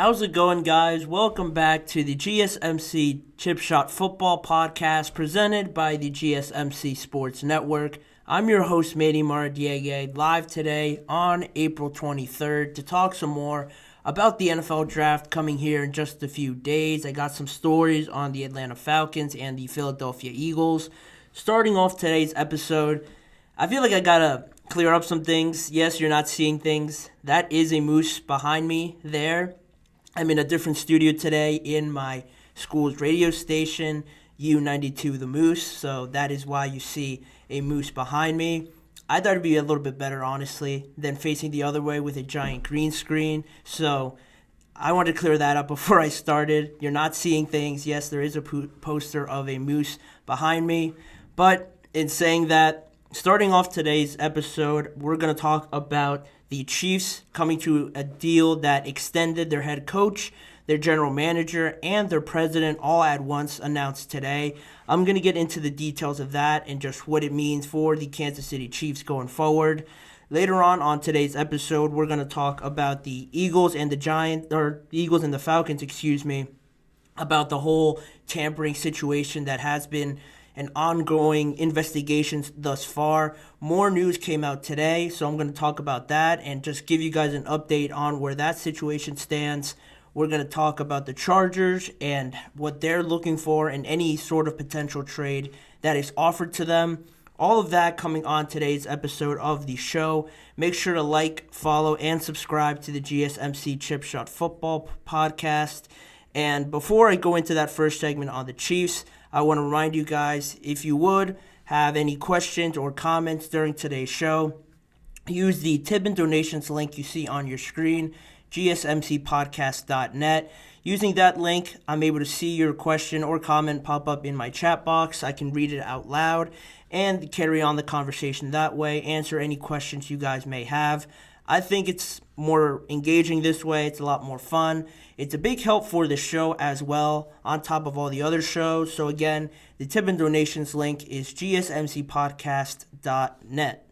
How's it going, guys? Welcome back to the GSMC Chip Shot Football Podcast presented by the GSMC Sports Network. I'm your host, Manny Maradiege, live today on April 23rd to talk some more about the NFL Draft coming here in just a few days. I got some stories on the Atlanta Falcons and the Philadelphia Eagles. Starting off today's episode, I feel like I gotta clear up some things. Yes, you're not seeing things. That is a moose behind me there. I'm in a different studio today in my school's radio station, U92 The Moose, so that is why you see a moose behind me. I thought it'd be a little bit better, honestly, than facing the other way with a giant green screen, so I wanted to clear that up before I started. You're not seeing things. Yes, there is a poster of a moose behind me, but in saying that, starting off today's episode, we're going to talk about the Chiefs coming to a deal that extended their head coach, their general manager, and their president all at once announced today. I'm going to get into the details of that and just what it means for the Kansas City Chiefs going forward. Later on today's episode, we're going to talk about the Eagles and the Eagles and the Falcons, about the whole tampering situation that has been and ongoing investigations thus far. More news came out today, so I'm going to talk about that and just give you guys an update on where that situation stands. We're going to talk about the Chargers and what they're looking for in any sort of potential trade that is offered to them. All of that coming on today's episode of the show. Make sure to like, follow, and subscribe to the GSMC Chip Shot Football Podcast. And before I go into that first segment on the Chiefs, I want to remind you guys, if you would have any questions or comments during today's show, use the tip and donations link you see on your screen, GSMCPodcast.net. Using that link, I'm able to see your question or comment pop up in my chat box. I can read it out loud and carry on the conversation that way, answer any questions you guys may have. I think it's more engaging this way. It's a lot more fun. It's a big help for the show as well, on top of all the other shows. So again, the tip and donations link is gsmcpodcast.net.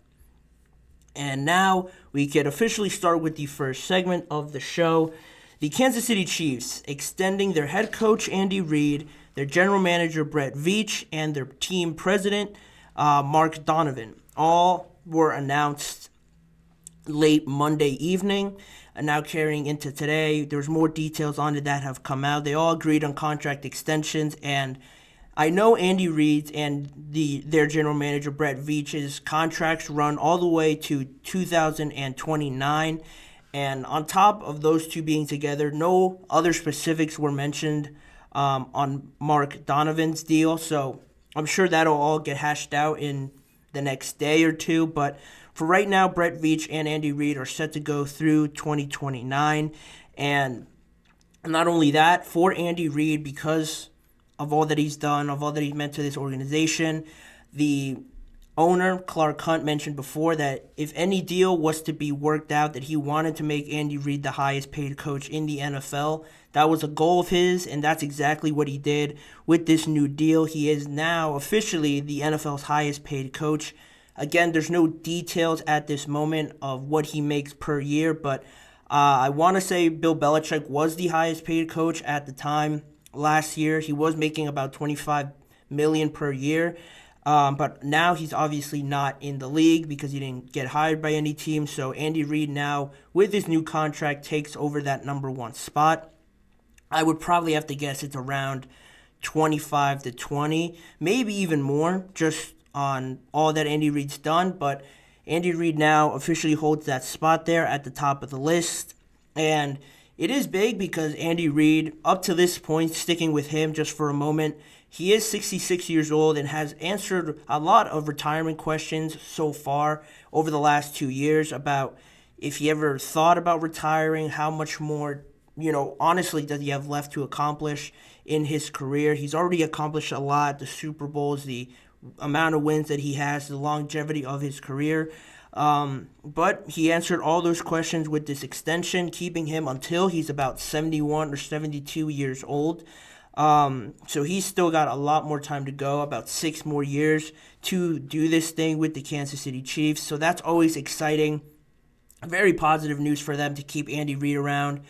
And now we can officially start with the first segment of the show. The Kansas City Chiefs extending their head coach, Andy Reid, their general manager, Brett Veach, and their team president, Mark Donovan. All were announced late Monday evening, and now carrying into today. There's more details on it that have come out. They all agreed on contract extensions, and I know Andy Reid's and their general manager Brett Veach's contracts run all the way to 2029, and on top of those two being together, no other specifics were mentioned on Mark Donovan's deal, so I'm sure that'll all get hashed out in the next day or two, but for right now, Brett Veach and Andy Reid are set to go through 2029. And not only that, for Andy Reid, because of all that he's done, of all that he's meant to this organization, the owner, Clark Hunt, mentioned before that if any deal was to be worked out, that he wanted to make Andy Reid the highest paid coach in the NFL. That was a goal of his, and that's exactly what he did with this new deal. He is now officially the NFL's highest paid coach. Again, there's no details at this moment of what he makes per year, but I want to say Bill Belichick was the highest paid coach at the time last year. He was making about $25 million per year, but now he's obviously not in the league because he didn't get hired by any team. So Andy Reid now, with his new contract, takes over that number one spot. I would probably have to guess it's around 25 to 20, maybe even more, just on all that Andy Reid's done, but Andy Reid now officially holds that spot there at the top of the list, and it is big because Andy Reid, up to this point, sticking with him just for a moment, he is 66 years old and has answered a lot of retirement questions so far over the last 2 years about if he ever thought about retiring, how much more, honestly, does he have left to accomplish in his career. He's already accomplished a lot, the Super Bowls, the amount of wins that he has, the longevity of his career. But he answered all those questions with this extension, keeping him until he's about 71 or 72 years old. So he's still got a lot more time to go, about 6 more years to do this thing with the Kansas City Chiefs. So that's always exciting. Very positive news for them to keep Andy Reid around.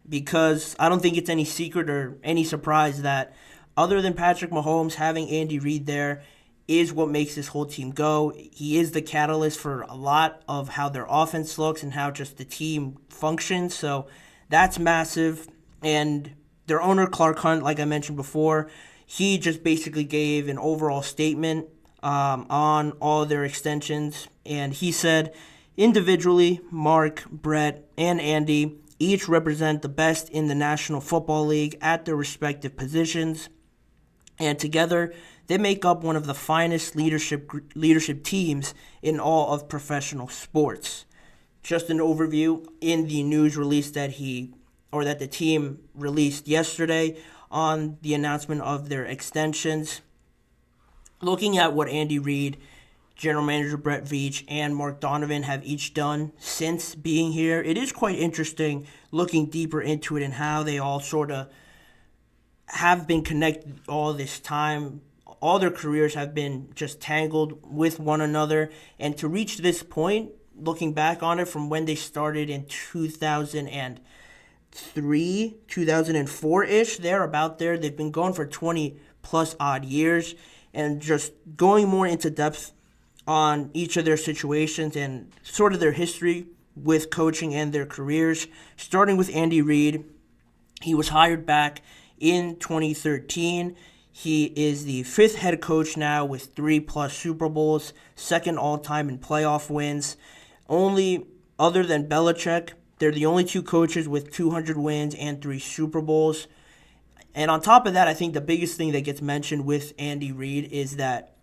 because I don't think it's any secret or any surprise that other than Patrick Mahomes, having Andy Reid there is what makes this whole team go. He is the catalyst for a lot of how their offense looks and how just the team functions. So that's massive. And their owner, Clark Hunt, like I mentioned before, he just basically gave an overall statement on all their extensions. And he said, individually, Mark, Brett, and Andy each represent the best in the National Football League at their respective positions. And together, they make up one of the finest leadership teams in all of professional sports. Just an overview in the news release that the team released yesterday on the announcement of their extensions. Looking at what Andy Reid, General Manager Brett Veach, and Mark Donovan have each done since being here, it is quite interesting looking deeper into it and how they all sort of have been connected all this time. All their careers have been just tangled with one another. And to reach this point, looking back on it from when they started in 2003, 2004-ish, they're about there. They've been going for 20-plus odd years. And just going more into depth on each of their situations and sort of their history with coaching and their careers, starting with Andy Reid. He was hired back in 2013. He is the fifth head coach now with 3+ Super Bowls, second all-time in playoff wins. Only other than Belichick, they're the only two coaches with 200 wins and 3 Super Bowls. And on top of that, I think the biggest thing that gets mentioned with Andy Reid is that,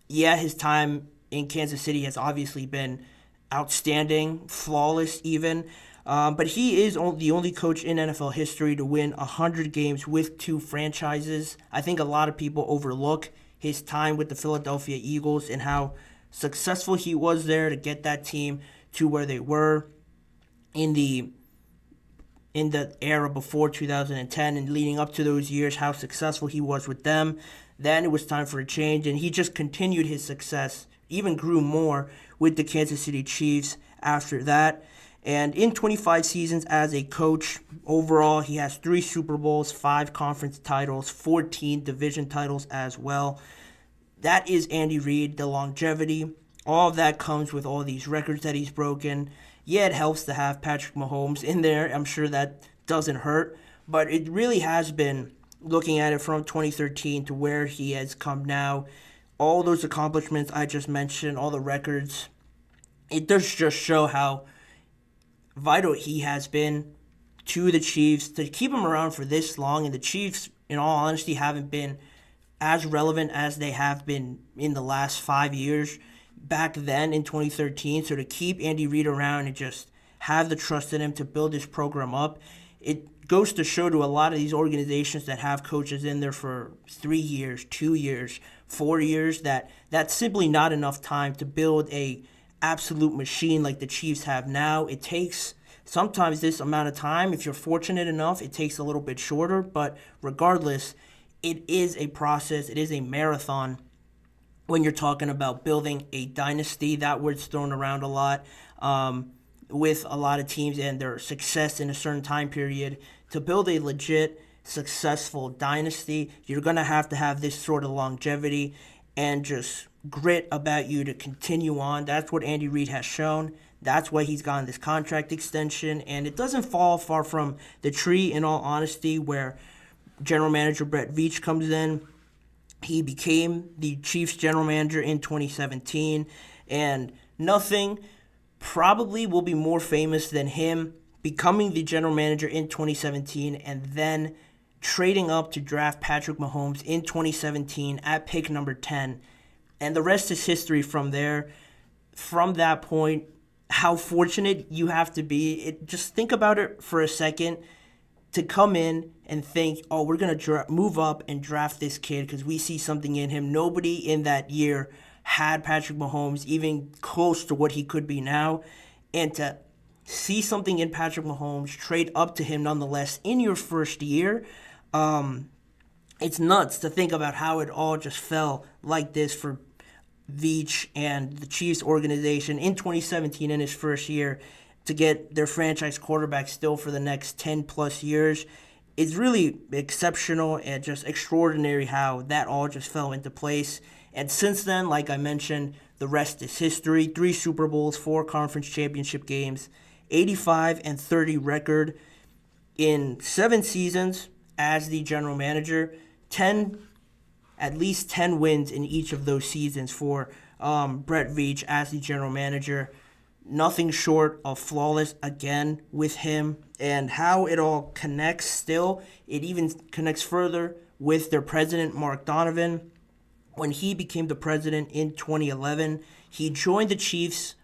his time in Kansas City has obviously been outstanding, flawless even. But he is the only coach in NFL history to win 100 games with 2 franchises. I think a lot of people overlook his time with the Philadelphia Eagles and how successful he was there to get that team to where they were in the era before 2010 and leading up to those years, how successful he was with them. Then it was time for a change, and he just continued his success, even grew more with the Kansas City Chiefs after that. And in 25 seasons as a coach, overall, he has 3 Super Bowls, 5 conference titles, 14 division titles as well. That is Andy Reid, the longevity. All of that comes with all these records that he's broken. Yeah, it helps to have Patrick Mahomes in there. I'm sure that doesn't hurt. But it really has been, looking at it from 2013 to where he has come now, all those accomplishments I just mentioned, all the records, it does just show how vital he has been to the Chiefs to keep him around for this long. And the Chiefs, in all honesty, haven't been as relevant as they have been in the last 5 years back then in 2013. So to keep Andy Reid around and just have the trust in him to build this program up, it goes to show to a lot of these organizations that have coaches in there for 3 years, 2 years, 4 years, that's simply not enough time to build a absolute machine like the Chiefs have now. It takes sometimes this amount of time. If you're fortunate enough, it takes a little bit shorter, but regardless, it is a process. It is a marathon when you're talking about building a dynasty. That word's thrown around a lot with a lot of teams and their success in a certain time period. To build a legit, successful dynasty, you're going to have this sort of longevity and just grit about you to continue on. That's what Andy Reid has shown. That's why he's gotten this contract extension, and it doesn't fall far from the tree, in all honesty, where general manager Brett Veach comes in. He became the Chiefs general manager in 2017, and nothing probably will be more famous than him becoming the general manager in 2017 and then trading up to draft Patrick Mahomes in 2017 at pick number 10. And the rest is history from there. From that point, how fortunate you have to be. Just think about it for a second, to come in and think, oh, we're going to move up and draft this kid because we see something in him. Nobody in that year had Patrick Mahomes even close to what he could be now. And to see something in Patrick Mahomes, trade up to him nonetheless in your first year, it's nuts to think about how it all just fell like this for Veach and the Chiefs organization in 2017 in his first year. to get their franchise quarterback still for the next 10 plus years. It's really exceptional and just extraordinary how that all just fell into place. And since then, like I mentioned, the rest is history. 3 Super Bowls, 4 conference championship games, 85-30 record in 7 seasons as the general manager. At least 10 wins in each of those seasons for Brett Veach as the general manager. Nothing short of flawless again with him, and how it all connects still. It even connects further with their president, Mark Donovan. When he became the president in 2011, he joined the Chiefs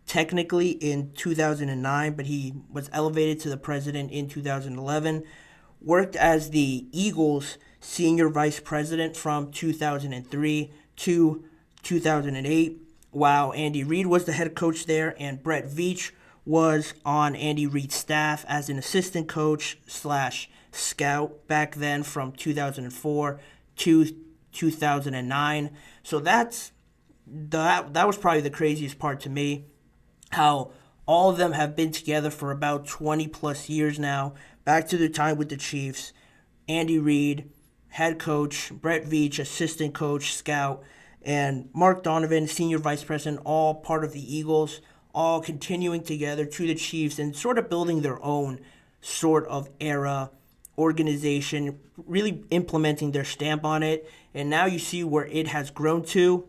technically in 2009, but he was elevated to the president in 2011. Worked as the Eagles' senior vice president from 2003 to 2008. While Andy Reid was the head coach there, and Brett Veach was on Andy Reid's staff as an assistant coach / scout back then from 2004 to 2009. So that was probably the craziest part to me, how all of them have been together for about 20 plus years now, back to their time with the Chiefs. Andy Reid, head coach, Brett Veach, assistant coach, scout, and Mark Donovan, senior vice president, all part of the Eagles, all continuing together to the Chiefs and sort of building their own sort of era, organization, really implementing their stamp on it. And now you see where it has grown to.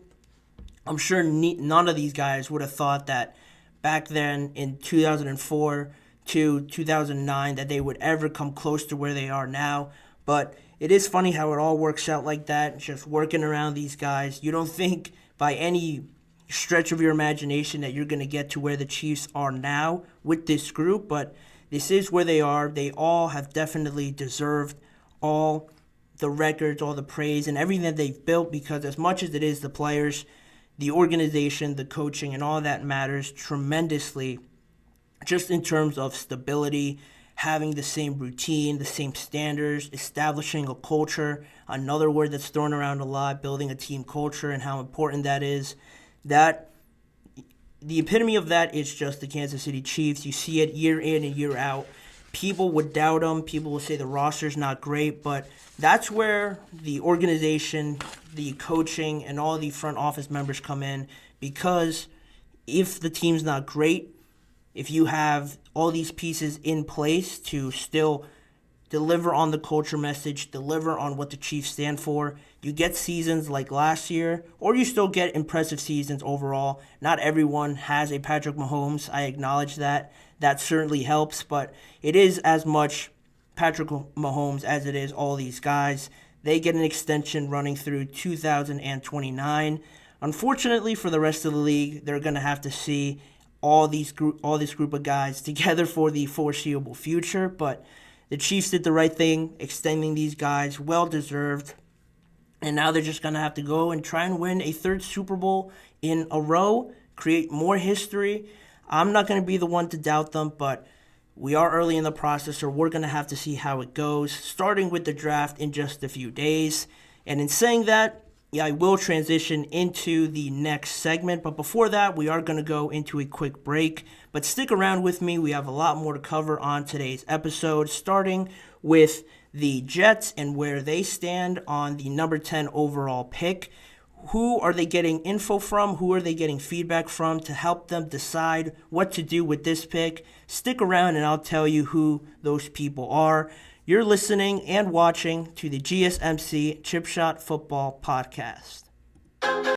I'm sure none of these guys would have thought that back then in 2004 to 2009 that they would ever come close to where they are now. But it is funny how it all works out like that, just working around these guys. You don't think by any stretch of your imagination that you're going to get to where the Chiefs are now with this group, but this is where they are. They all have definitely deserved all the records, all the praise, and everything that they've built, because as much as it is the players, the organization, the coaching, and all that matters tremendously just in terms of stability, having the same routine, the same standards, establishing a culture, another word that's thrown around a lot, building a team culture and how important that is. That the epitome of that is just the Kansas City Chiefs. You see it year in and year out. People would doubt them. People will say the roster's not great, but that's where the organization, the coaching, and all the front office members come in, because if the team's not great, if you have all these pieces in place to still deliver on the culture message, deliver on what the Chiefs stand for, you get seasons like last year, or you still get impressive seasons overall. Not everyone has a Patrick Mahomes. I acknowledge that. That certainly helps, but it is as much Patrick Mahomes as it is all these guys. They get an extension running through 2029. Unfortunately for the rest of the league, they're going to have to see all this group of guys together for the foreseeable future, but the Chiefs did the right thing, extending these guys, well-deserved, and now they're just going to have to go and try and win a 3rd Super Bowl in a row, create more history. I'm not going to be the one to doubt them, but we are early in the process, so we're going to have to see how it goes, starting with the draft in just a few days. And in saying that, I will transition into the next segment, but before that, we are going to go into a quick break. But stick around with me. We have a lot more to cover on today's episode, starting with the Jets and where they stand on the number 10 overall pick. Who are they getting info from? Who are they getting feedback from to help them decide what to do with this pick? Stick around and I'll tell you who those people are. You're listening and watching to the GSMC Chip Shot Football Podcast.